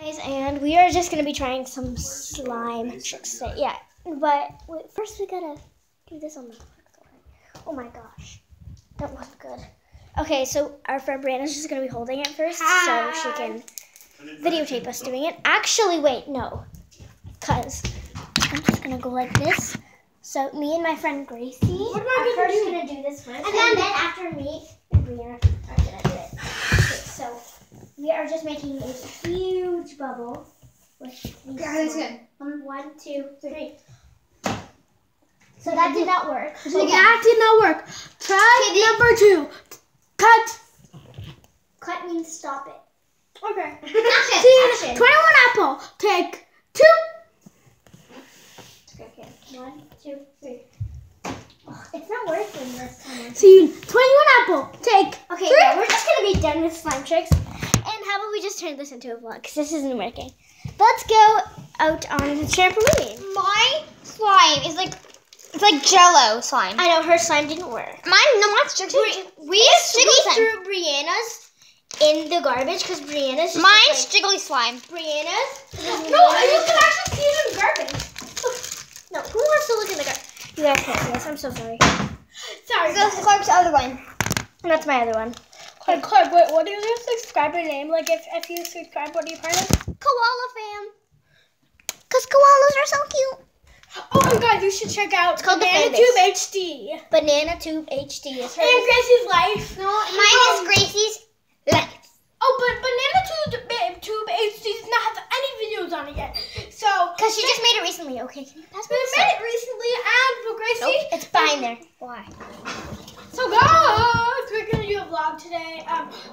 guys, and we are just gonna be trying some slime tricks today. Yeah, but wait, first we gotta do this on the. Oh my gosh, that wasn't good. Okay, so our friend Brianna's just gonna be holding it first, so she can videotape us doing it. Actually, wait, no, because I'm just gonna go like this. So me and my friend Gracie are first gonna do this first, and then after me and Brianna are gonna do it. Okay, so we are just making a huge bubble with these. Yeah, that's good. 1, 2, 3. So that did not work. That did not work. Try number 2. Cut. Cut means stop it. Okay. Action. 21 apple. Take 2. Okay. 1, 2, 3. Oh, it's not working this time. Scene 21 apple. Take. Okay, 3. yeah, we're just gonna be done with slime tricks. And how about we just turn this into a vlog? Because this isn't working. Let's go out on the trampoline. My slime is like, it's like Jello slime. I know her slime didn't work. Mine's jiggly. We threw Brianna's in the garbage because Brianna's. Mine's jiggly slime. Brianna's. No, you can actually see it in the garbage. No, who wants to look in the garbage? You guys can't see this. I'm so sorry. Sorry. So it's Clark's other one. And that's my other one. Clark, wait, what is your subscriber name? Like, if you subscribe, what are you part of? Koala fam. Because koalas are so cute. Oh my god, you should check out called the Banana Fanbase. Tube HD. Banana Tube HD is her. And Gracie's Life. No, mine is Gracie's life. Oh, but Banana Tube HD does not have any videos on it yet. So, Because she just made it recently. Okay, can you pass me we this? made it recently, and for Gracie. Nope, it's behind there. Why? So guys, we're gonna do a vlog today.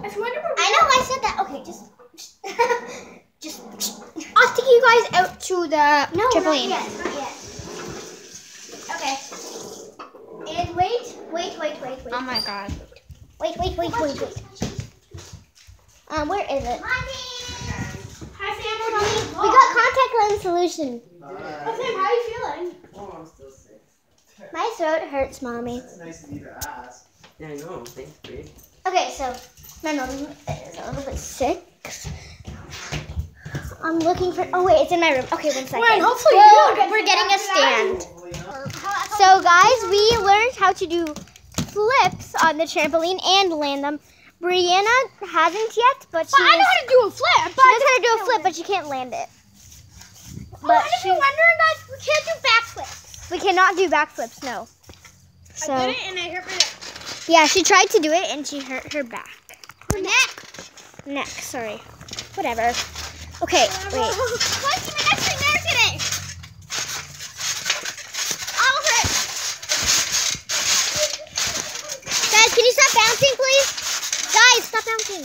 If you wonder where I know I said that. Okay, just I'll take you guys out to the no, trampoline. not yet. Okay. And wait. Oh my god. Wait. Where is it? Hi Sam, We got contact lens solution. Oh Sam, how are you feeling? Oh, I'm still sick. My throat hurts, mommy. It's nice of you to ask. Yeah, I know. Thanks, babe. Okay, so my mom is a little bit sick. I'm looking for. Oh wait, it's in my room. Okay, 1 second. Wait, hopefully we're getting a stand. So guys, we learned how to do flips on the trampoline and land them. Brianna hasn't yet, but she I know how to do a flip. she knows how to do a flip, but she can't land it. But And if you're wondering, guys, we can't do backflips. we cannot do backflips, no. So I did it and I hurt my neck. yeah, she tried to do it and she hurt her back. Her neck. Neck, sorry. Whatever. Okay, wait. What's my neck's been there today? I'll hurt. Guys, can you stop bouncing, please? Guys, stop bouncing.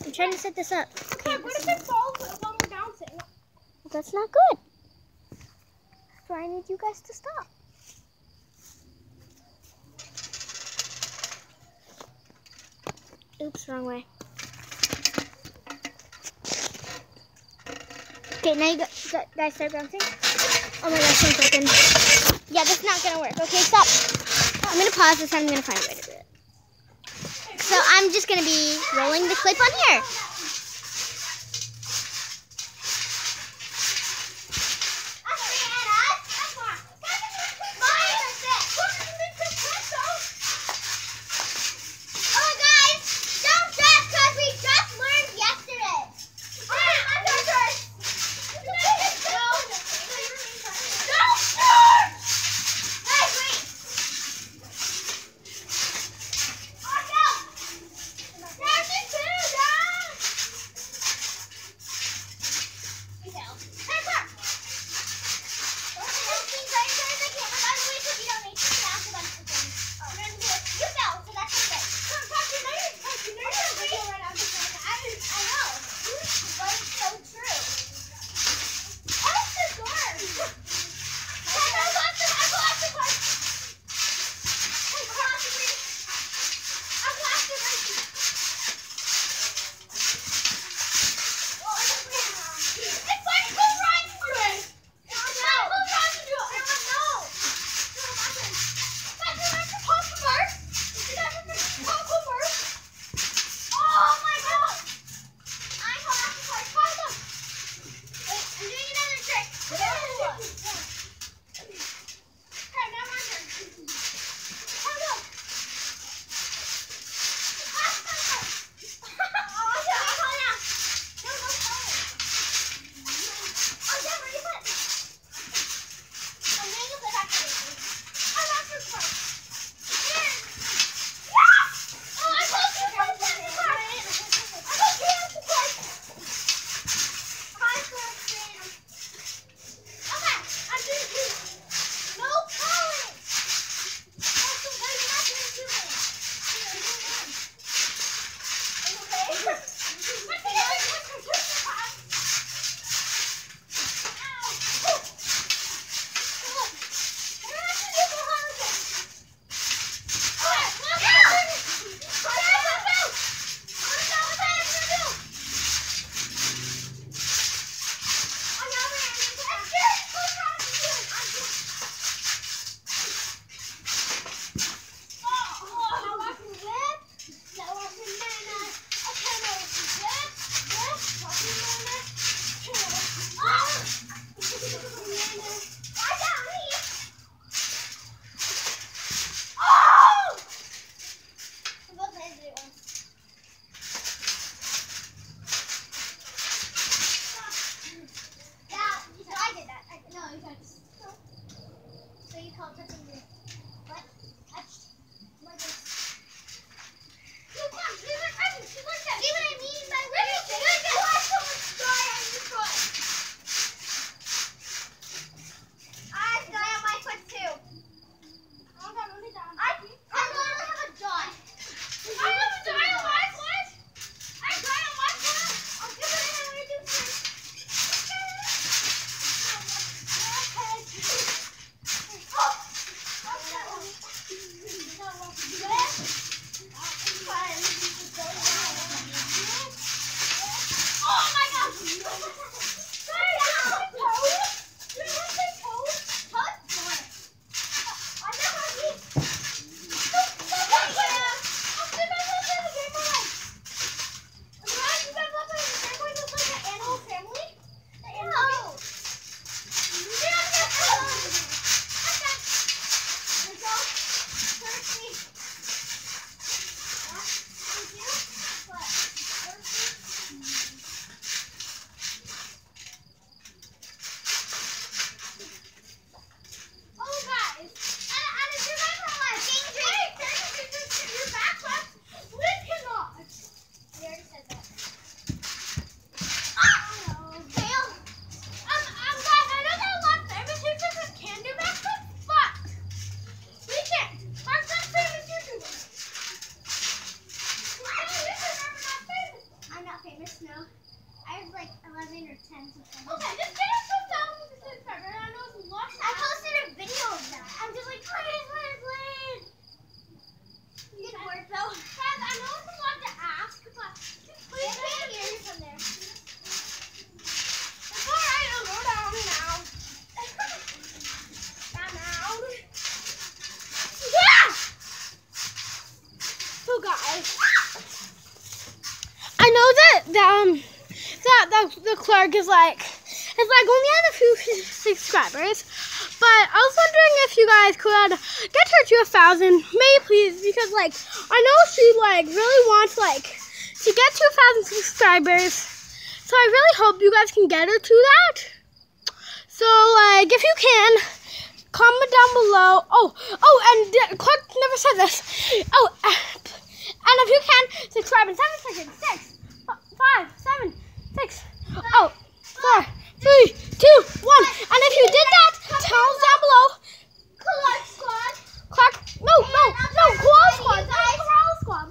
I'm trying to set this up. Okay, What if it falls while we're bouncing? well, that's not good. So I need you guys to stop. Oops, wrong way. Okay, now you guys start bouncing. Oh my gosh, 1 second. Yeah, that's not gonna work. Okay, stop. I'm gonna pause this and I'm gonna find a way to do it. So I'm just gonna be rolling the clip on here. 11 or 10 subscribers. Okay, just get us 1,000 subscribers. I know it's lost. I posted a video of that. I'm just like, please. It didn't work though. Guys, I know it's a lot to ask, but just please can't hear you from there. It's alright, I'll go down now. Down. Yeah! So guys, I know that the clerk is like only had a few subscribers, but I was wondering if you guys could get her to 1,000, maybe please, because like I know she like really wants like to get to 1,000 subscribers, so I really hope you guys can get her to that. So like if you can, comment down below. Oh, and Clark never said this. Oh, and if you can, subscribe in 7 seconds. 6, 5, 7, 6. Oh, 4, 3, 2, 1. And if you did that, tell us down below. Koala Squad. Clark, no, Koala Squad. Koala Squad.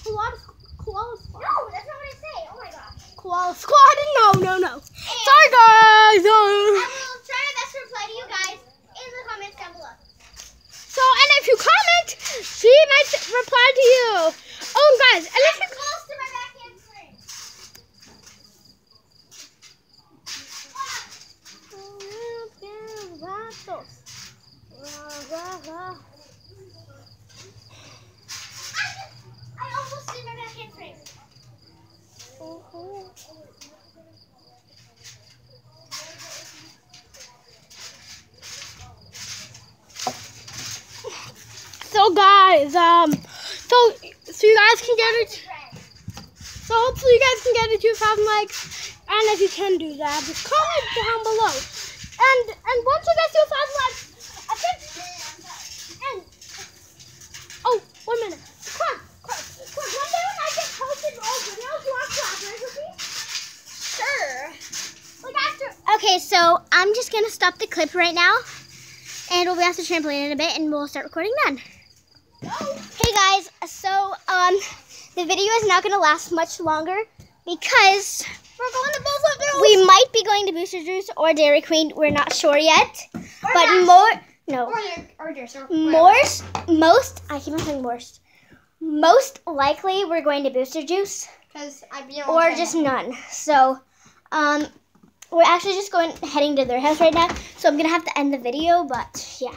What? Koala Squad. No, that's not what I say. Oh my gosh. Koala Squad. No. Sorry, guys. I will try my best to reply to you guys in the comments down below. So, and if you comment, she might reply to you. Oh, guys, and if you Close to my backhand screen. I almost did my backhand frame. So guys, so you guys can get it. So hopefully you guys can get it to 1,000 likes, and if you can do that, just comment down below. And once you guys do 1,000 likes, I think. And 1 minute. Quick. One day when I get posted all videos, you want to collaborate with me? Sure. Like after. Okay, so I'm just gonna stop the clip right now, and we'll be off the trampoline in a bit, and we'll start recording then. Hey guys, so the video is not gonna last much longer because We're going to Booster Juice. we might be going to Booster Juice or Dairy Queen. We're not sure yet, but most likely we're going to Booster Juice Because I'd be or just none. So we're actually just heading to their house right now. So I'm gonna have to end the video, but yeah.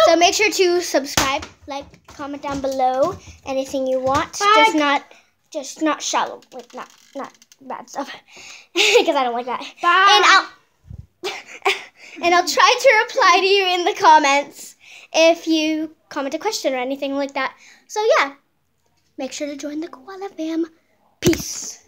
So make sure to subscribe, like, comment down below anything you want. Bye. Just not shallow, like not bad stuff, because I don't like that. Bye. And I'll try to reply to you in the comments if you comment a question or anything like that. So yeah, make sure to join the Koala Fam. Peace.